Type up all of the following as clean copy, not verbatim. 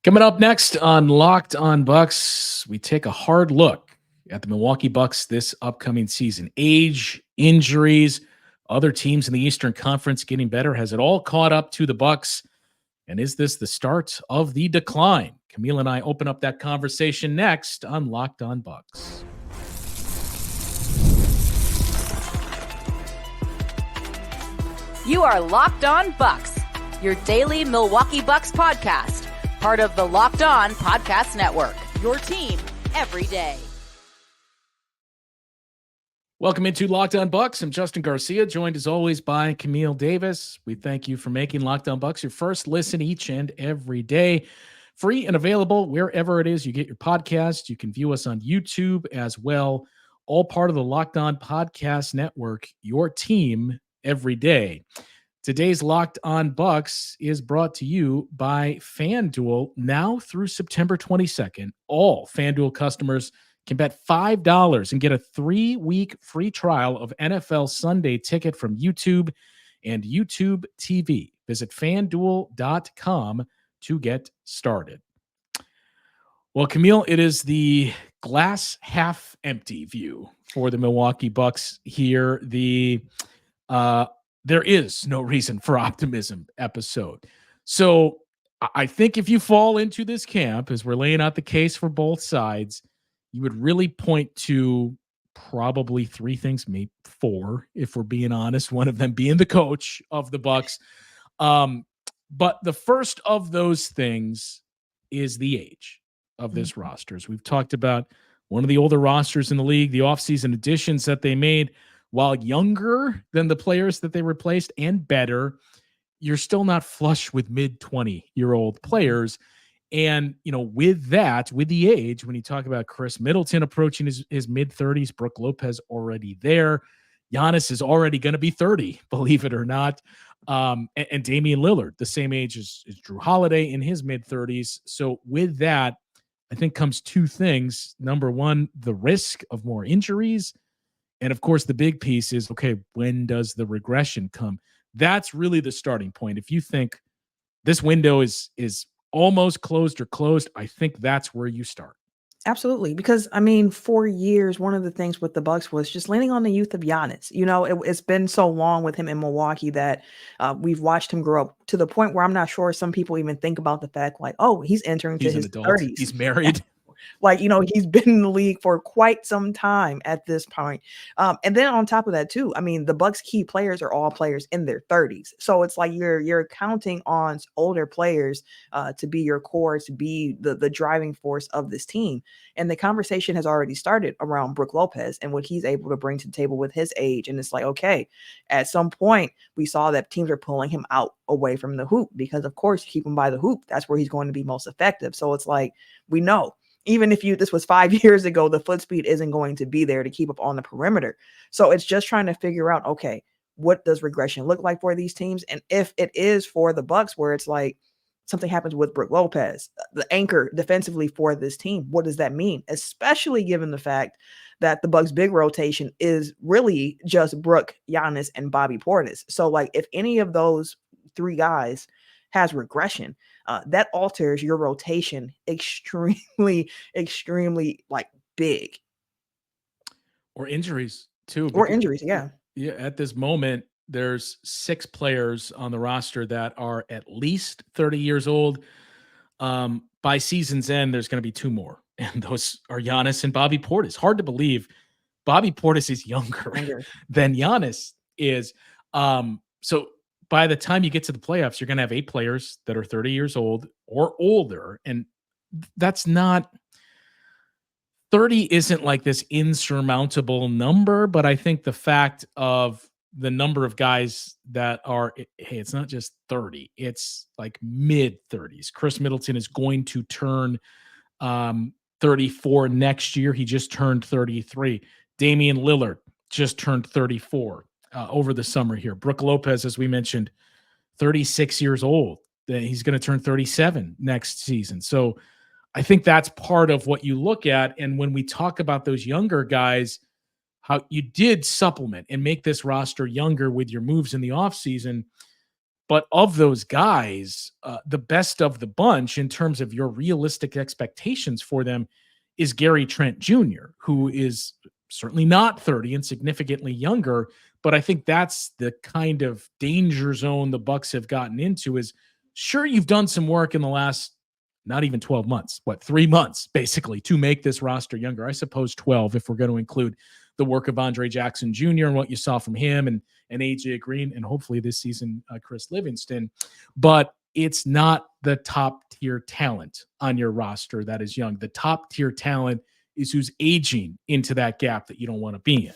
Coming up next on Locked on Bucks, we take a hard look at the Milwaukee Bucks this upcoming season. Age, injuries, other teams in the Eastern Conference getting better. Has it all caught up to the Bucks? And is this the start of the decline? Camille and I open up that conversation next on Locked on Bucks. You are Locked on Bucks, your daily Milwaukee Bucks podcast. Part of the Locked On Podcast Network, your team every day. Welcome into Locked on Bucks. I'm Justin Garcia, joined as always by Camille Davis. We thank you for making Locked on Bucks your first listen each and every day. Free and available wherever it is you get your podcast. You can view us on YouTube as well. All part of the Locked On Podcast Network, your team every day. Today's Locked on Bucks is brought to you by FanDuel. Now through September 22nd, all FanDuel customers can bet $5 and get a 3-week free trial of NFL Sunday Ticket from YouTube and YouTube TV. Visit FanDuel.com to get started. Well, Camille, it is the glass half empty view for the Milwaukee Bucks here. There is no reason for optimism episode. So I think if you fall into this camp, as we're laying out the case for both sides, you would really point to probably three things, maybe four, if we're being honest, one of them being the coach of the Bucks. But the first of those things is the age of this roster. As we've talked about, one of the older rosters in the league, the offseason additions that they made, while younger than the players that they replaced and better, you're still not flush with mid-20-year-old players. And, with that, with the age, when you talk about Chris Middleton approaching his mid-30s, Brook Lopez already there, Giannis is already going to be 30, believe it or not. And Damian Lillard, the same age as Drew Holiday in his mid-30s. So with that, I think comes two things. Number one, the risk of more injuries. And of course, the big piece is, okay, when does the regression come? That's really the starting point. If you think this window is almost closed or closed, I think that's where you start. Absolutely. Because, for years, one of the things with the Bucks was just leaning on the youth of Giannis. It's been so long with him in Milwaukee that we've watched him grow up to the point where I'm not sure some people even think about the fact like, oh, he's entering to his 30s. He's married. He's been in the league for quite some time at this point. And then on top of that, too, the Bucks' key players are all players in their 30s. So it's like you're counting on older players to be your core, to be the driving force of this team. And the conversation has already started around Brook Lopez and what he's able to bring to the table with his age. And it's like, okay, at some point, we saw that teams are pulling him out away from the hoop because, of course, you keep him by the hoop. That's where he's going to be most effective. So it's like, we know. Even if this was 5 years ago, the foot speed isn't going to be there to keep up on the perimeter. So it's just trying to figure out, okay, what does regression look like for these teams? And if it is for the Bucks, where it's like something happens with Brook Lopez, the anchor defensively for this team, what does that mean? Especially given the fact that the Bucks' big rotation is really just Brook, Giannis, and Bobby Portis. So like if any of those three guys has regression, that alters your rotation extremely big. Or injuries too. Or injuries, yeah. Yeah, at this moment, there's 6 players on the roster that are at least 30 years old. By season's end, there's going to be 2 more, and those are Giannis and Bobby Portis. Hard to believe Bobby Portis is younger than Giannis is. So by the time you get to the playoffs, you're going to have 8 players that are 30 years old or older. And that's not 30 isn't like this insurmountable number, but I think the fact of the number of guys that are, hey, it's not just 30, it's like mid 30s. Chris Middleton is going to turn 34 next year. He just turned 33. Damian Lillard just turned 34. Over the summer here. Brook Lopez, as we mentioned, 36 years old. He's going to turn 37 next season. So I think that's part of what you look at. And when we talk about those younger guys, how you did supplement and make this roster younger with your moves in the offseason. But of those guys, the best of the bunch in terms of your realistic expectations for them is Gary Trent Jr., who is certainly not 30 and significantly younger. But I think that's the kind of danger zone the Bucks have gotten into is sure, you've done some work in the last not even 12 months, 3 months basically to make this roster younger. I suppose 12 if we're going to include the work of Andre Jackson Jr. and what you saw from him and AJ Green, and hopefully this season, Chris Livingston. But it's not the top tier talent on your roster that is young. The top tier talent is who's aging into that gap that you don't want to be in.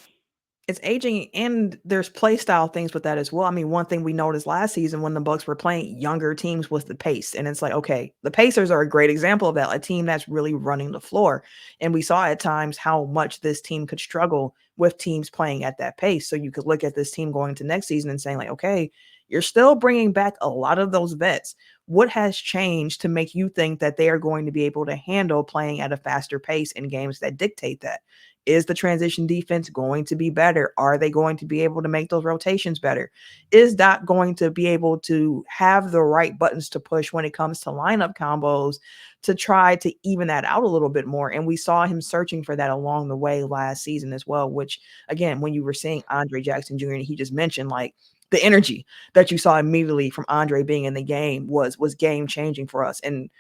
It's aging, and there's play style things with that as well. I mean, one thing we noticed last season when the Bucks were playing younger teams was the pace. And it's like, okay, the Pacers are a great example of that, a team that's really running the floor. And we saw at times how much this team could struggle with teams playing at that pace. So you could look at this team going into next season and saying like, okay, you're still bringing back a lot of those vets. What has changed to make you think that they are going to be able to handle playing at a faster pace in games that dictate that? Is the transition defense going to be better? Are they going to be able to make those rotations better? Is Doc going to be able to have the right buttons to push when it comes to lineup combos to try to even that out a little bit more? And we saw him searching for that along the way last season as well, which again, when you were seeing Andre Jackson Jr., and he just mentioned like the energy that you saw immediately from Andre being in the game was game changing for us. And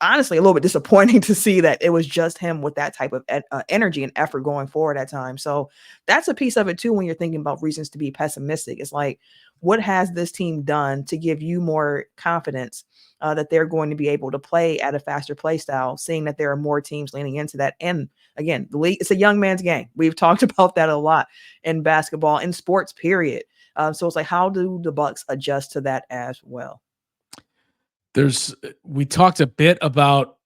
honestly a little bit disappointing to see that it was just him with that type of energy and effort going forward at times. So that's a piece of it too when you're thinking about reasons to be pessimistic. It's like, what has this team done to give you more confidence that they're going to be able to play at a faster play style, seeing that there are more teams leaning into that? And again, the league, it's a young man's game. We've talked about that a lot in basketball, in sports, period. So it's like, how do the Bucks adjust to that as well? We talked a bit about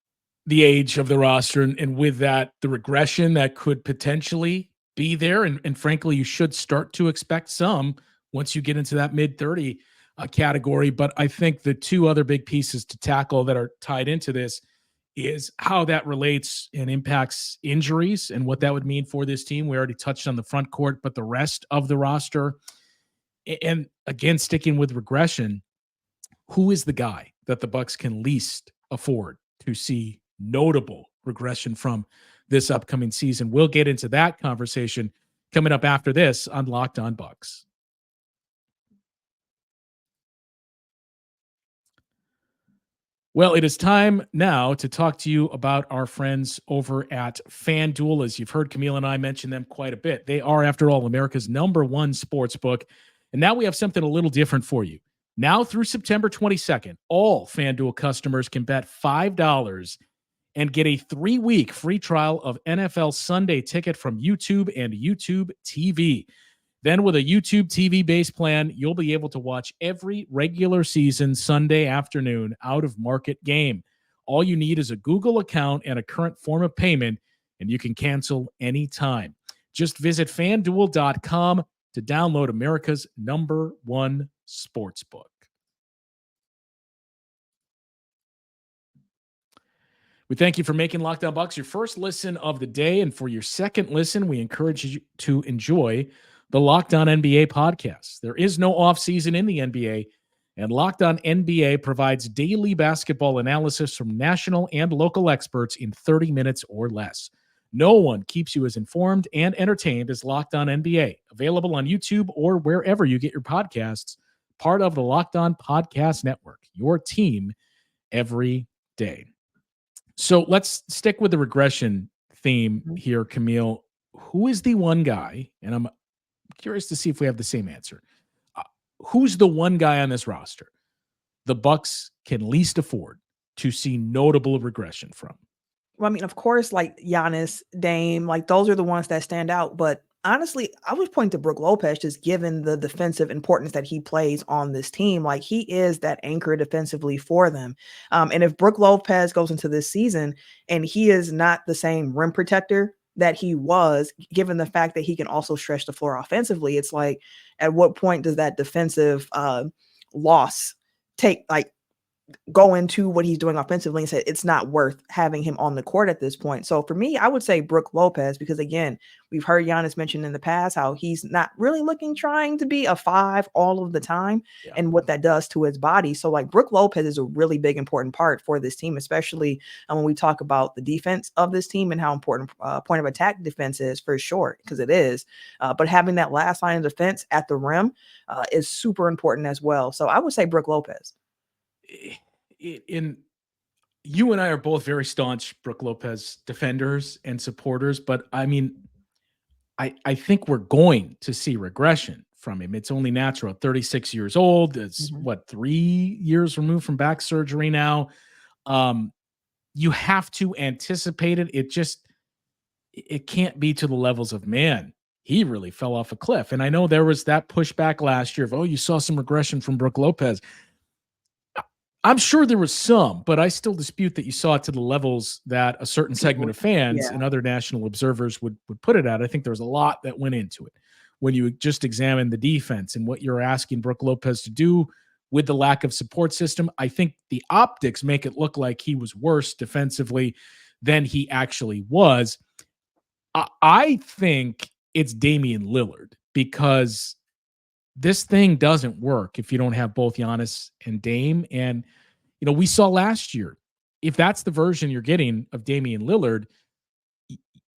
the age of the roster and with that, the regression that could potentially be there. And frankly, you should start to expect some once you get into that mid 30 category. But I think the two other big pieces to tackle that are tied into this is how that relates and impacts injuries and what that would mean for this team. We already touched on the front court, but the rest of the roster. And again, sticking with regression, who is the guy that the Bucks can least afford to see notable regression from this upcoming season? We'll get into that conversation coming up after this on Locked On Bucks. Well, it is time now to talk to you about our friends over at FanDuel. As you've heard Camille and I mention them quite a bit. They are, after all, America's #1 sports book. And now we have something a little different for you. Now through September 22nd, all FanDuel customers can bet $5 and get a 3-week free trial of NFL Sunday Ticket from YouTube and YouTube TV. Then with a YouTube TV base plan, you'll be able to watch every regular season Sunday afternoon out-of-market game. All you need is a Google account and a current form of payment, and you can cancel anytime. Just visit FanDuel.com to download America's #1 sportsbook. We thank you for making Locked On Bucks your first listen of the day. And for your second listen, we encourage you to enjoy the Locked On NBA podcast. There is no offseason in the NBA, and Locked On NBA provides daily basketball analysis from national and local experts in 30 minutes or less. No one keeps you as informed and entertained as Locked On NBA. Available on YouTube or wherever you get your podcasts. Part of the Locked On Podcast Network. Your team every day. So let's stick with the regression theme here, Camille. Who is the one guy, and I'm curious to see if we have the same answer. Who's the one guy on this roster the Bucks can least afford to see notable regression from? Well, I mean, of course, like Giannis, Dame, like those are the ones that stand out. But honestly, I would point to Brook Lopez, just given the defensive importance that he plays on this team. Like he is that anchor defensively for them. And if Brook Lopez goes into this season and he is not the same rim protector that he was, given the fact that he can also stretch the floor offensively, it's like, at what point does that defensive loss take, like, go into what he's doing offensively and said it's not worth having him on the court at this point. So for me, I would say Brook Lopez, because again, we've heard Giannis mention in the past how he's not really trying to be a 5 all of the time, Yeah. and what that does to his body. So like Brook Lopez is a really big, important part for this team, especially when we talk about the defense of this team and how important point of attack defense is, for sure, because it is. But having that last line of defense at the rim is super important as well. So I would say Brook Lopez. In you and I are both very staunch Brook Lopez defenders and supporters, but I mean, I think we're going to see regression from him. It's only natural. 36 years old. It's what, 3 years removed from back surgery now. You have to anticipate it. It can't be to the levels of, man, he really fell off a cliff. And I know there was that pushback last year of, oh, you saw some regression from Brook Lopez. I'm sure there was some, but I still dispute that you saw it to the levels that a certain segment of fans and other national observers would put it at. I think there's a lot that went into it when you just examine the defense and what you're asking Brook Lopez to do with the lack of support system. I think the optics make it look like he was worse defensively than he actually was. I think it's Damian Lillard, because this thing doesn't work if you don't have both Giannis and Dame. And, we saw last year, if that's the version you're getting of Damian Lillard,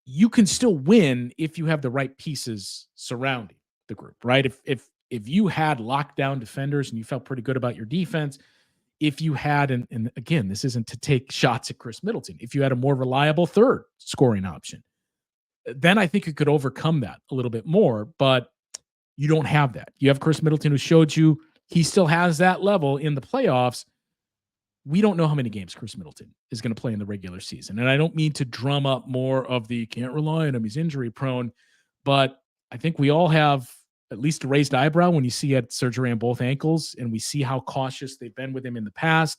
you can still win if you have the right pieces surrounding the group, right? If you had lockdown defenders and you felt pretty good about your defense, if you had, and again, this isn't to take shots at Chris Middleton, if you had a more reliable third scoring option, then I think you could overcome that a little bit more. But you don't have that. You have Chris Middleton, who showed you he still has that level in the playoffs. We don't know how many games Chris Middleton is going to play in the regular season. And I don't mean to drum up more of the can't rely on him, he's injury prone, but I think we all have at least a raised eyebrow when you see he had surgery on both ankles and we see how cautious they've been with him in the past.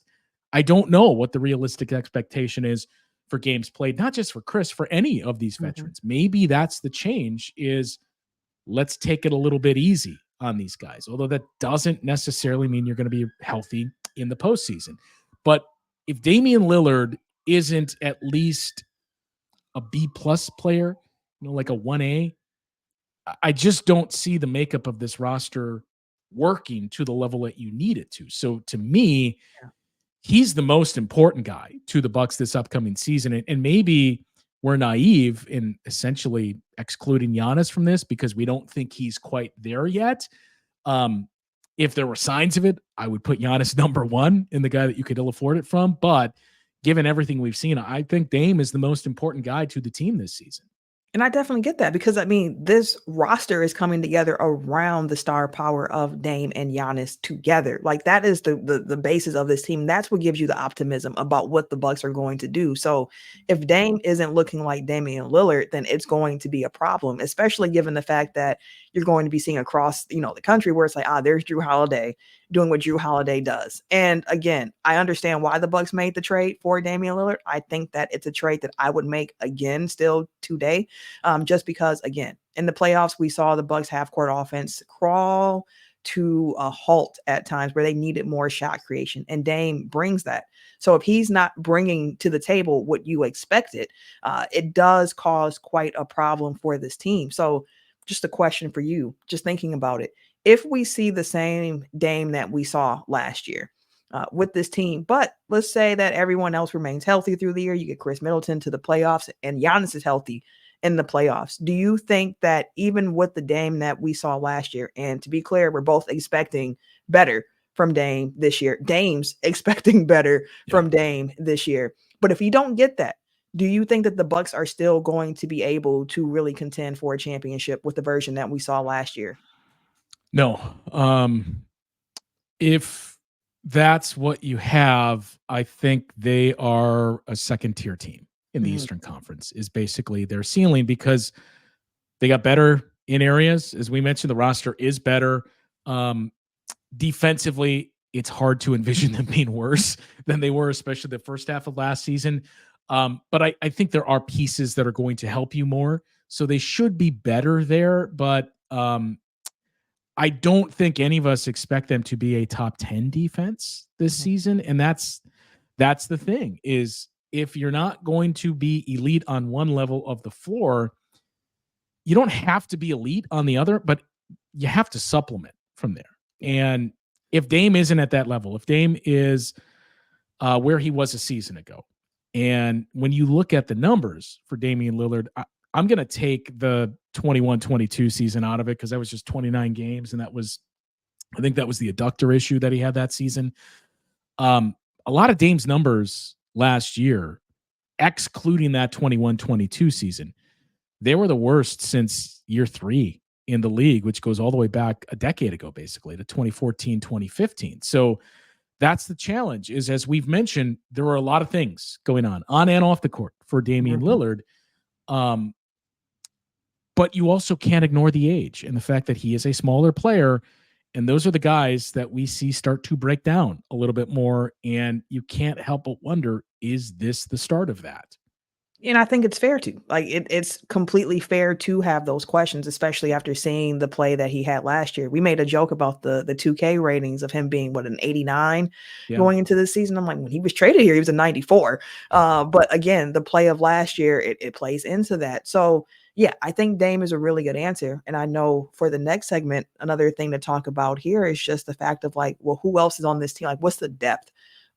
I don't know what the realistic expectation is for games played, not just for Chris, for any of these veterans. Maybe that's the change, is let's take it a little bit easy on these guys, although that doesn't necessarily mean you're going to be healthy in the postseason. But if Damian Lillard isn't at least a B+ player, like a 1A, I just don't see the makeup of this roster working to the level that you need it to. So to me, he's the most important guy to the Bucks this upcoming season. And maybe we're naive in essentially excluding Giannis from this because we don't think he's quite there yet. If there were signs of it, I would put Giannis number 1 in the guy that you could ill afford it from. But given everything we've seen, I think Dame is the most important guy to the team this season. And I definitely get that, because I mean, this roster is coming together around the star power of Dame and Giannis together. Like, that is the basis of this team. That's what gives you the optimism about what the Bucks are going to do. So if Dame isn't looking like Damian Lillard, then it's going to be a problem, especially given the fact that you're going to be seeing across, the country where it's like, there's Jrue Holiday doing what Jrue Holiday does. And again, I understand why the Bucks made the trade for Damian Lillard. I think that it's a trade that I would make again still today, just because, again, in the playoffs, we saw the Bucks half-court offense crawl to a halt at times where they needed more shot creation, and Dame brings that. So if he's not bringing to the table what you expected, it does cause quite a problem for this team. So just a question for you, just thinking about it. If we see the same Dame that we saw last year with this team, but let's say that everyone else remains healthy through the year, you get Chris Middleton to the playoffs and Giannis is healthy in the playoffs, do you think that even with the Dame that we saw last year, and to be clear, we're both expecting better from Dame this year, Dame's expecting better from Dame this year, but if you don't get that, do you think that the Bucks are still going to be able to really contend for a championship with the version that we saw last year? No. If that's what you have, I think they are a second-tier team in the Eastern Conference, is basically their ceiling, because they got better in areas. As we mentioned, the roster is better. Defensively, it's hard to envision them being worse than they were, especially the first half of last season. But I think there are pieces that are going to help you more. So they should be better there. But I don't think any of us expect them to be a top 10 defense this season. And that's the thing, is if you're not going to be elite on one level of the floor, you don't have to be elite on the other, but you have to supplement from there. And if Dame isn't at that level, if Dame is where he was a season ago, and when you look at the numbers for Damian Lillard, I'm going to take the 21-22 season out of it because that was just 29 games. And I think that was the adductor issue that he had that season. A lot of Dame's numbers last year, excluding that 21-22 season, they were the worst since year 3 in the league, which goes all the way back a decade ago, basically to 2014, 2015. So that's the challenge, is, as we've mentioned, there were a lot of things going on and off the court for Damian Lillard. But you also can't ignore the age and the fact that he is a smaller player. And those are the guys that we see start to break down a little bit more. And you can't help but wonder, is this the start of that? And I think it's fair to, like, it's completely fair to have those questions, especially after seeing the play that he had last year. We made a joke about the 2K ratings of him being an 89 going into this season. I'm like, when he was traded here, he was a 94. But again, the play of last year, it plays into that. So yeah, I think Dame is a really good answer. And I know for the next segment, another thing to talk about here is just the fact of, like, well, who else is on this team? Like, what's the depth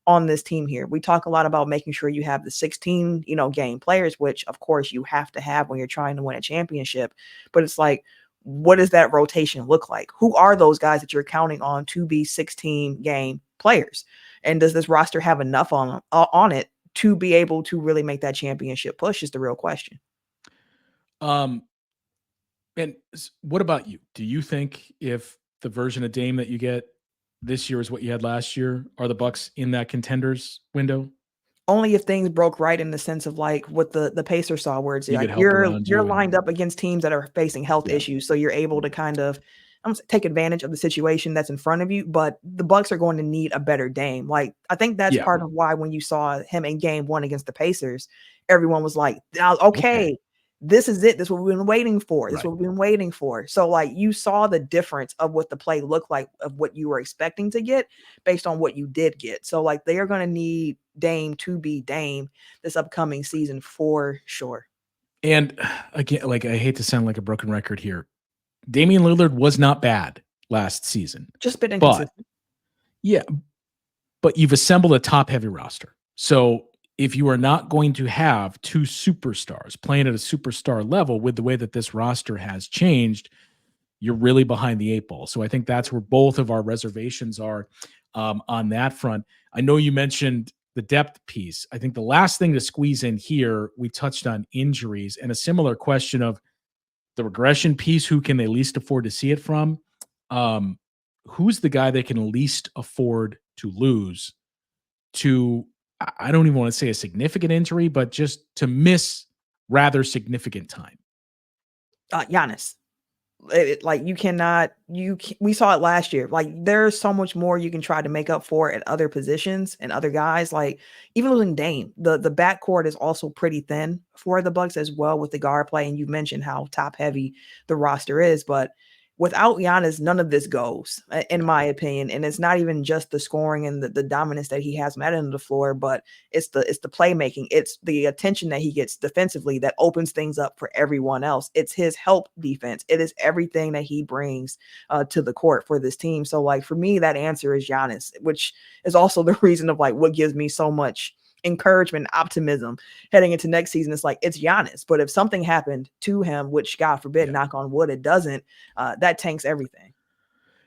on this team here? We talk a lot about making sure you have the 16, game players, which of course you have to have when you're trying to win a championship. But it's like, what does that rotation look like? Who are those guys that you're counting on to be 16 game players? And does this roster have enough on it to be able to really make that championship push is the real question. And what about you? Do you think if the version of Dame that you get this year is what you had last year, are the Bucks in that contenders window? Only if things broke right, in the sense of like what the Pacers saw, where it's like you're lined up against teams that are facing health issues, so you're able to kind of take advantage of the situation that's in front of you. But the Bucks are going to need a better Dame. Like, I think that's part of why when you saw him in game 1 against the Pacers, everyone was like, okay. This is it. This is what we've been waiting for. This is what we've been waiting for. So, like, you saw the difference of what the play looked like, of what you were expecting to get based on what you did get. So, like, they are going to need Dame to be Dame this upcoming season for sure. And again, like, I hate to sound like a broken record here, Damian Lillard was not bad last season. Just a bit inconsistent. But you've assembled a top-heavy roster. So if you are not going to have 2 superstars playing at a superstar level with the way that this roster has changed, you're really behind the 8 ball. So I think that's where both of our reservations are on that front. I know you mentioned the depth piece. I think the last thing to squeeze in here, we touched on injuries, and a similar question of the regression piece. Who can they least afford to see it from? Who's the guy they can least afford to lose to, I don't even want to say a significant injury, but just to miss rather significant time? Giannis. We saw it last year. Like, there's so much more you can try to make up for at other positions and other guys. Like, even losing Dame, the backcourt is also pretty thin for the Bucks as well with the guard play. And you mentioned how top heavy the roster is, but without Giannis, none of this goes, in my opinion. And it's not even just the scoring and the dominance that he has from that end of the floor, but it's the playmaking. It's the attention that he gets defensively that opens things up for everyone else. It's his help defense. It is everything that he brings to the court for this team. So, like, for me, that answer is Giannis, which is also the reason of, like, what gives me so much encouragement, optimism heading into next season. It's like, it's Giannis, but if something happened to him, which God forbid, knock on wood, it doesn't, that tanks everything.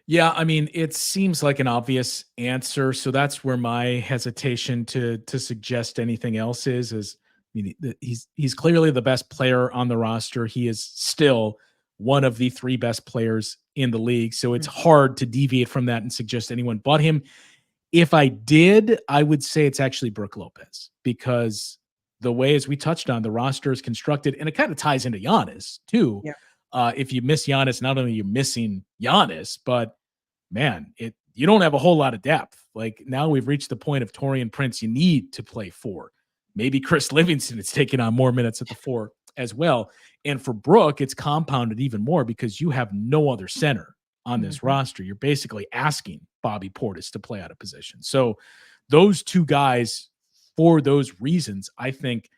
Yeah, I mean, it seems like an obvious answer, so that's where my hesitation to suggest anything else is I mean, he's clearly the best player on the roster. He is still one of the 3 best players in the league, so it's hard to deviate from that and suggest anyone but him. If I did, I would say it's actually Brook Lopez, because the way, as we touched on, the roster is constructed, and it kind of ties into Giannis too. Yeah. If you miss Giannis, not only are you missing Giannis, but man, you don't have a whole lot of depth. Like, now we've reached the point of Taurean Prince. You need to play 4. Maybe Chris Livingston is taking on more minutes at the 4 as well. And for Brook, it's compounded even more because you have no other center on this roster. You're basically asking Bobby Portis to play out of position. So those two guys, for those reasons, I think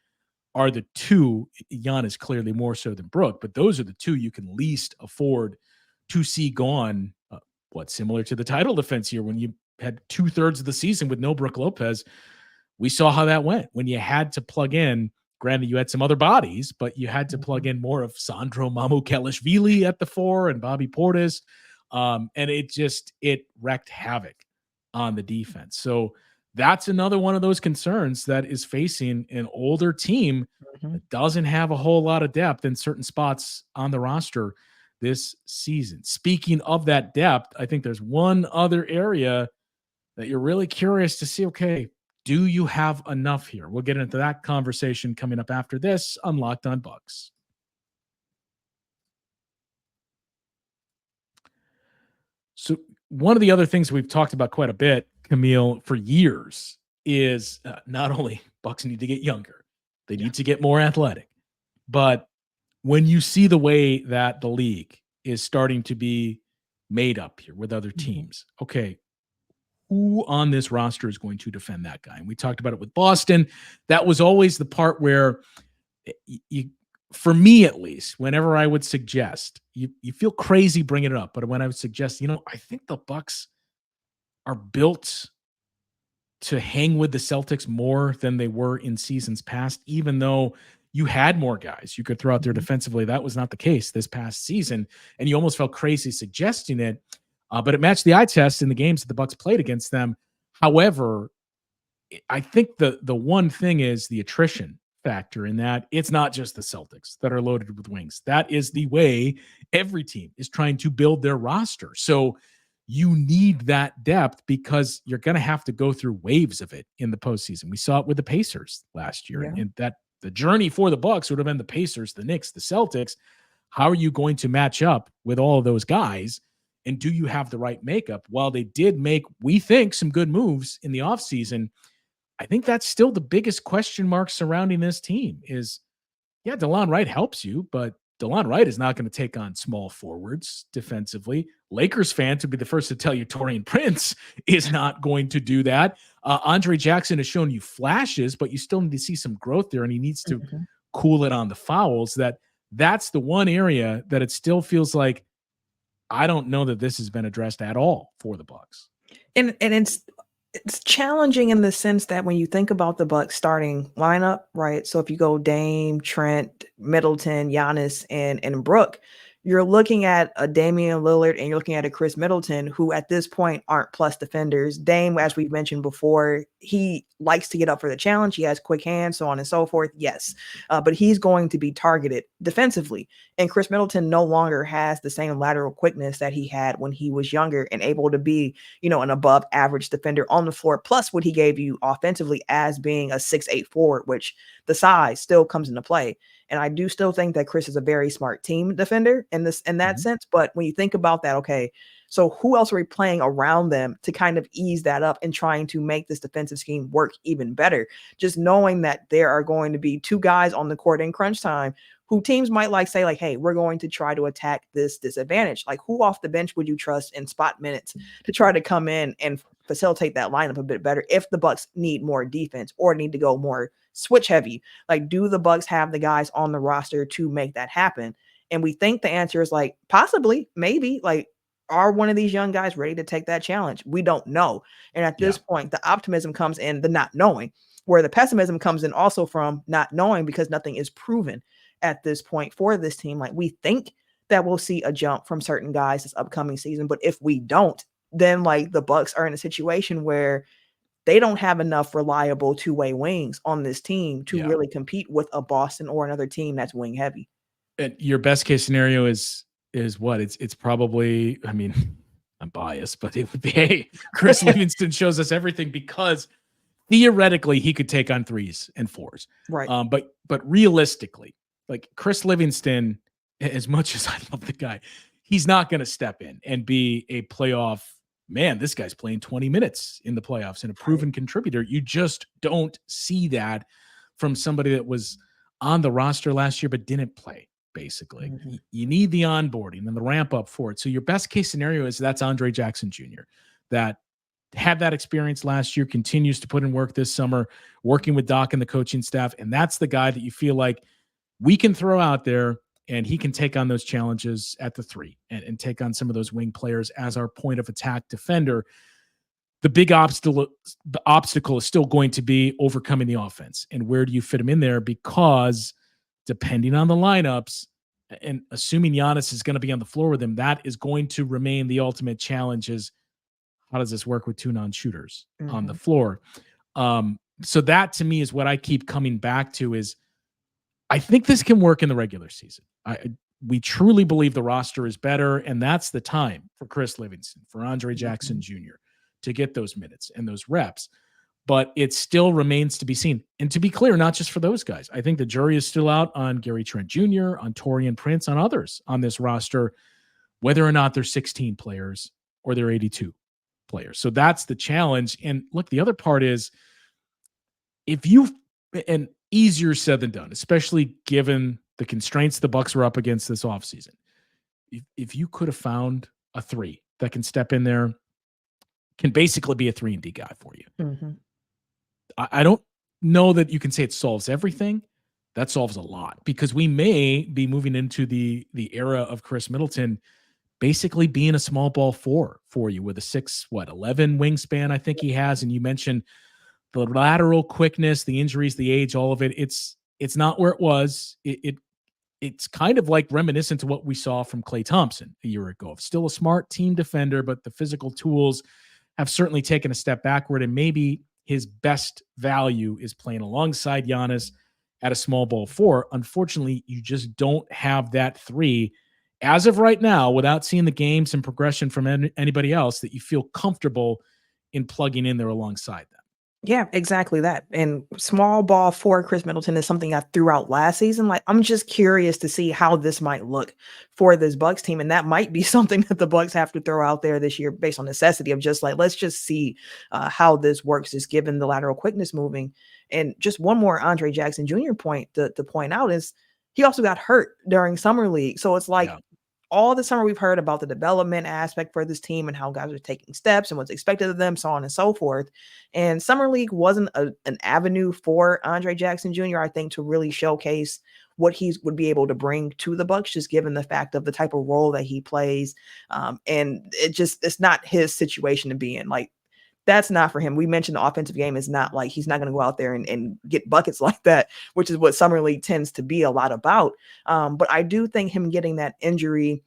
are the two. Giannis clearly more so than Brook, but those are the two you can least afford to see gone. Similar to the title defense here, when you had 2/3 of the season with no Brook Lopez, we saw how that went. When you had to plug in, granted you had some other bodies, but you had to plug in more of Sandro Mamukelashvili at the 4 and Bobby Portis. And it wreaked havoc on the defense. So that's another one of those concerns that is facing an older team that doesn't have a whole lot of depth in certain spots on the roster this season. Speaking of that depth, I think there's one other area that you're really curious to see, okay, do you have enough here? We'll get into that conversation coming up after this on Locked On Bucks. So one of the other things we've talked about quite a bit, Camille, for years is not only Bucks need to get younger, they need to get more athletic, but when you see the way that the league is starting to be made up here with other teams, okay, who on this roster is going to defend that guy? And we talked about it with Boston. That was always the part where for me at least, whenever I would suggest, you feel crazy bringing it up, but when I would suggest, I think the Bucks are built to hang with the Celtics more than they were in seasons past, even though you had more guys you could throw out there defensively. That was not the case this past season, and you almost felt crazy suggesting it, but it matched the eye test in the games that the Bucks played against them. However, I think the one thing is the attrition factor in that it's not just the Celtics that are loaded with wings. That is the way every team is trying to build their roster. So you need that depth because you're going to have to go through waves of it in the postseason. We saw it with the Pacers last year, and that the journey for the Bucks would have been the Pacers, the Knicks, the Celtics. How are you going to match up with all of those guys? And do you have the right makeup? While they did make, we think, some good moves in the offseason, I think that's still the biggest question mark surrounding this team is, DeLon Wright helps you, but DeLon Wright is not going to take on small forwards defensively. Lakers fans would be the first to tell you Taurean Prince is not going to do that. Andre Jackson has shown you flashes, but you still need to see some growth there, and he needs to cool it on the fouls. That's the one area that it still feels like I don't know that this has been addressed at all for the Bucks. And it's challenging in the sense that when you think about the Bucks starting lineup, right? So if you go Dame, Trent, Middleton, Giannis, and Brook, you're looking at a Damian Lillard and you're looking at a Chris Middleton, who at this point aren't plus defenders. Dame, as we've mentioned before, he likes to get up for the challenge. He has quick hands, so on and so forth. Yes. But he's going to be targeted defensively. And Chris Middleton no longer has the same lateral quickness that he had when he was younger and able to be, an above average defender on the floor, plus what he gave you offensively as being a 6'8" forward, which the size still comes into play. And I do still think that Chris is a very smart team defender in that sense. But when you think about that, okay, so who else are we playing around them to kind of ease that up and trying to make this defensive scheme work even better? Just knowing that there are going to be two guys on the court in crunch time who teams might say, hey, we're going to try to attack this disadvantage. Like, who off the bench would you trust in spot minutes to try to come in and facilitate that lineup a bit better if the Bucks need more defense or need to go more switch heavy? Like, do the Bucks have the guys on the roster to make that happen? And we think the answer is possibly, maybe. Are one of these young guys ready to take that challenge? We don't know. And at this point, the optimism comes in the not knowing, where the pessimism comes in also from not knowing, because nothing is proven at this point for this team. We think that we'll see a jump from certain guys this upcoming season, but if we don't, then the Bucks are in a situation where they don't have enough reliable two-way wings on this team to really compete with a Boston or another team that's wing heavy. And your best case scenario is what? It's probably, I'm biased, but it would be, hey, Chris Livingston shows us everything, because theoretically he could take on 3s and 4s. Right. But realistically, Chris Livingston, as much as I love the guy, he's not going to step in and be a playoff man. This guy's playing 20 minutes in the playoffs and a proven contributor. You just don't see that from somebody that was on the roster last year but didn't play basically. Mhm. You need the onboarding and the ramp up for it. So your best case scenario is that's Andre Jackson Jr. that had that experience last year, continues to put in work this summer, working with Doc and the coaching staff. And that's the guy that you feel like we can throw out there and he can take on those challenges at the three and take on some of those wing players as our point of attack defender. The big obstacle is still going to be overcoming the offense. And where do you fit him in there? Because depending on the lineups and assuming Giannis is going to be on the floor with him, that is going to remain the ultimate challenge is how does this work with two non-shooters on the floor? So that to me is what I keep coming back to is I think this can work in the regular season. We truly believe the roster is better, and that's the time for Chris Livingston, for Andre Jackson Jr. to get those minutes and those reps. But it still remains to be seen. And to be clear, not just for those guys. I think the jury is still out on Gary Trent Jr., on Taurean Prince, on others on this roster, whether or not they're 16 players or they're 82 players. So that's the challenge. And look, the other part is if you, and easier said than done, especially given the constraints the Bucks were up against this offseason. If you could have found a three that can step in there, can basically be a 3-and-D guy for you. I don't know that you can say it solves everything. That solves a lot because we may be moving into the era of Chris Middleton basically being a small ball four for you with a 6'11" wingspan, I think he has. And you mentioned the lateral quickness, the injuries, the age, all of it. It's not where it was. It's kind of like reminiscent to what we saw from Klay Thompson a year ago. Still a smart team defender, but the physical tools have certainly taken a step backward. And maybe his best value is playing alongside Giannis at a small ball four. Unfortunately, you just don't have that three as of right now without seeing the games and progression from anybody else that you feel comfortable in plugging in there alongside them. Yeah, exactly that. And small ball for Chris Middleton is something I threw out last season. Like, I'm just curious to see how this might look for this Bucks team. And that might be something that the Bucks have to throw out there this year based on necessity of just like, let's just see how this works, just given the lateral quickness moving. And just one more Andre Jackson Jr. point to point out is he also got hurt during summer league. So it's like, all the summer we've heard about the development aspect for this team and how guys are taking steps and what's expected of them, so on and so forth. And summer league wasn't an avenue for Andre Jackson Jr., I think, to really showcase what he would be able to bring to the Bucks, just given the fact of the type of role that he plays. And it's not his situation to be in. Like, that's not for him. We mentioned the offensive game is not like he's not going to go out there and get buckets like that, which is what summer league tends to be a lot about. But I do think him getting that injury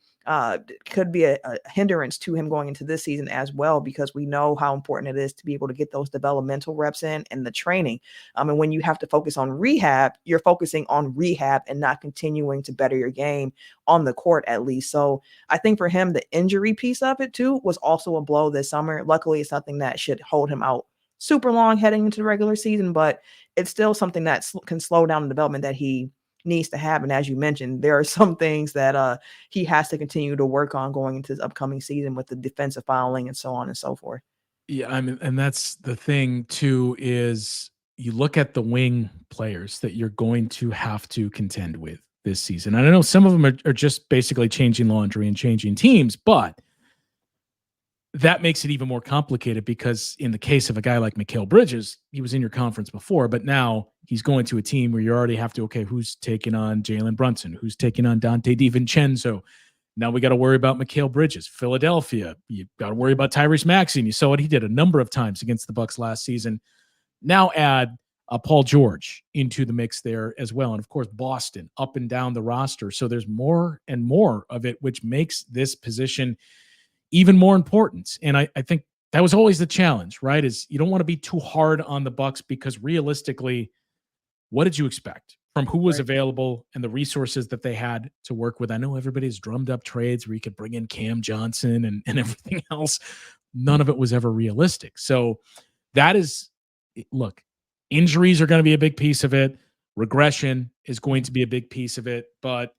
could be a hindrance to him going into this season as well, because we know how important it is to be able to get those developmental reps in and the training. And when you have to focus on rehab, you're focusing on rehab and not continuing to better your game on the court, at least. So I think for him, the injury piece of it too was also a blow this summer. Luckily, it's something that should hold him out super long heading into the regular season, but it's still something that can slow down the development that he needs to have. And as you mentioned, there are some things that he has to continue to work on going into this upcoming season with the defensive fouling and so on and so forth. Yeah, I mean, and that's the thing too, is you look at the wing players that you're going to have to contend with this season. And I know some of them are just basically changing laundry and changing teams, but that makes it even more complicated because in the case of a guy like Mikal Bridges, he was in your conference before, but now he's going to a team where you already have to, okay, who's taking on Jalen Brunson? Who's taking on Dante DiVincenzo? Now we got to worry about Mikal Bridges. Philadelphia, you got to worry about Tyrese Maxey. And you saw what he did a number of times against the Bucks last season. Now add Paul George into the mix there as well. And of course, Boston up and down the roster. So there's more and more of it, which makes this position even more important. And I think that was always the challenge, right? Is you don't want to be too hard on the Bucks because realistically, what did you expect from who was available and the resources that they had to work with? I know everybody's drummed up trades where you could bring in Cam Johnson and everything else. None of it was ever realistic. So that is, look, injuries are going to be a big piece of it. Regression is going to be a big piece of it, but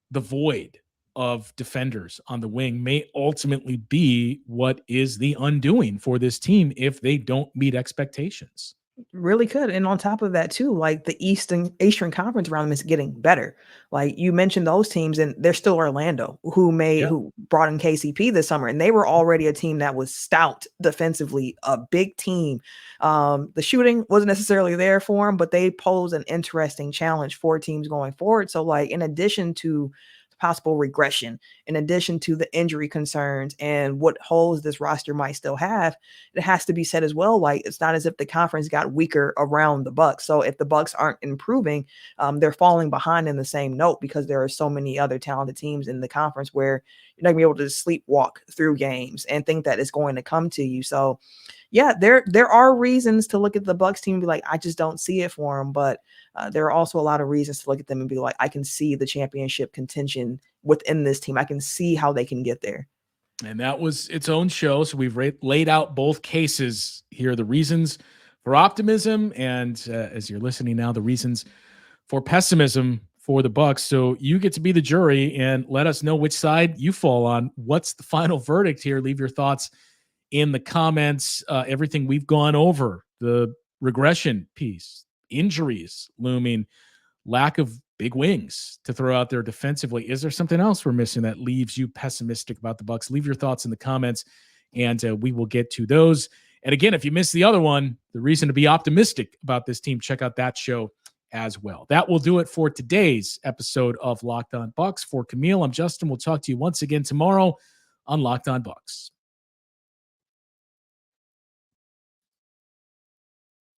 the void of defenders on the wing may ultimately be what is the undoing for this team if they don't meet expectations. Really could. And on top of that too, like the Eastern Conference around them is getting better. Like you mentioned those teams, and there's still Orlando Yeah. who brought in KCP this summer, and they were already a team that was stout defensively, a big team. The shooting wasn't necessarily there for them, but they pose an interesting challenge for teams going forward. So like in addition to possible regression, in addition to the injury concerns and what holes this roster might still have, it has to be said as well. Like it's not as if the conference got weaker around the Bucks. So if the Bucks aren't improving, they're falling behind in the same note because there are so many other talented teams in the conference where you're not gonna be able to sleepwalk through games and think that it's going to come to you. So yeah, there are reasons to look at the Bucks team and be like, I just don't see it for them. But there are also a lot of reasons to look at them and be like, I can see the championship contention within this team. I can see how they can get there. And that was its own show. So we've laid out both cases here, the reasons for optimism, and as you're listening now, the reasons for pessimism for the Bucks. So you get to be the jury and let us know which side you fall on. What's the final verdict here? Leave your thoughts in the comments. Everything we've gone over, the regression piece, injuries looming, lack of big wings to throw out there defensively. Is there something else we're missing that leaves you pessimistic about the Bucks? Leave your thoughts in the comments, and we will get to those. And again, if you missed the other one, the reason to be optimistic about this team, check out that show as well. That will do it for today's episode of Locked On Bucks. For Camille, I'm Justin. We'll talk to you once again tomorrow on Locked On Bucks.